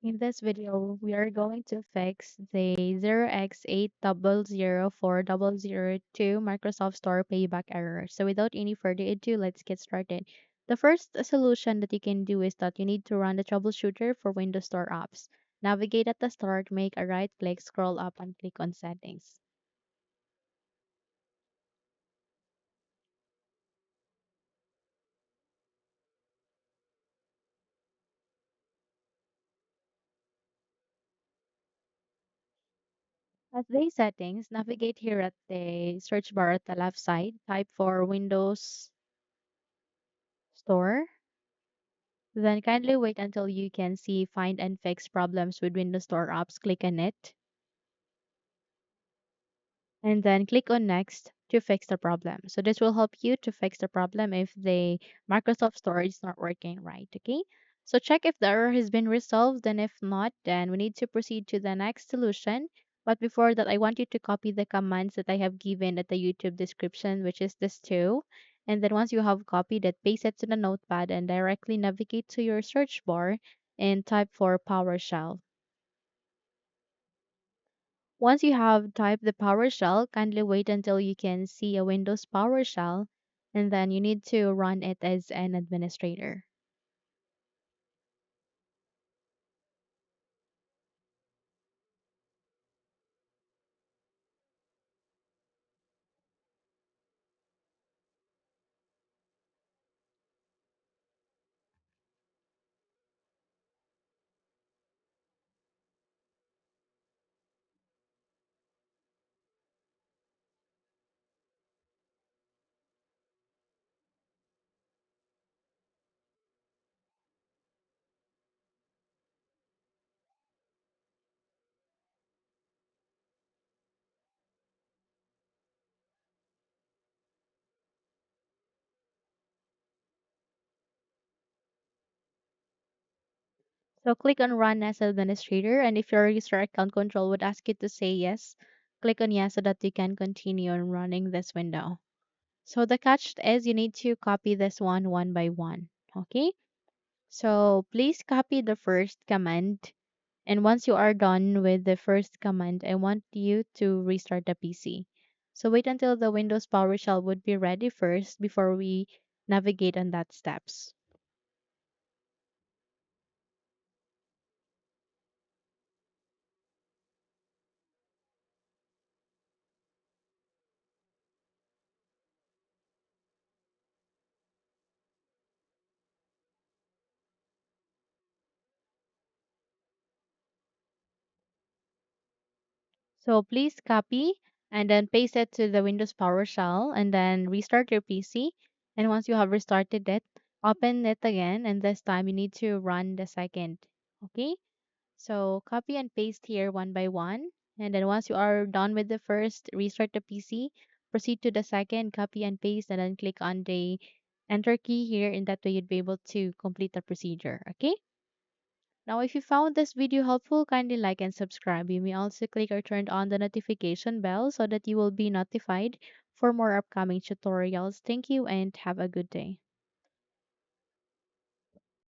In this video, we are going to fix the 0x8004002 Microsoft Store payback error. So without any further ado, let's get started. The first solution that you can do is that you need to run the troubleshooter for Windows Store apps. Navigate at the start, make a right click, scroll up and click on settings. At the settings, navigate here at the search bar at the left side, type for Windows Store. Then kindly wait until you can see Find and Fix Problems with Windows Store Apps. Click on it and then click on Next to fix the problem. So this will help you to fix the problem if the Microsoft Store is not working right. Okay. So check if the error has been resolved, and if not, then we need to proceed to the next solution. But before that, I want you to copy the commands that I have given at the YouTube description, which is this two. And then once you have copied it, paste it to the notepad and directly navigate to your search bar and type for PowerShell. Once you have typed the PowerShell, kindly wait until you can see a Windows PowerShell, and then you need to run it as an administrator. So click on Run as Administrator, and if your user account control would ask you to say yes, click on yes so that you can continue on running this window. So the catch is you need to copy this one by one. Okay? So please copy the first command. And once you are done with the first command, I want you to restart the PC. So wait until the Windows PowerShell would be ready first before we navigate on that steps. So please copy and then paste it to the Windows PowerShell and then restart your PC. And once you have restarted it, open it again, and this time you need to run the second. Okay? So copy and paste here one by one. And then once you are done with the first, restart the PC, proceed to the second, copy and paste, and then click on the enter key here. In that way, you'd be able to complete the procedure. Okay? Now, if you found this video helpful, kindly like and subscribe. You may also click or turn on the notification bell so that you will be notified for more upcoming tutorials. Thank you and have a good day.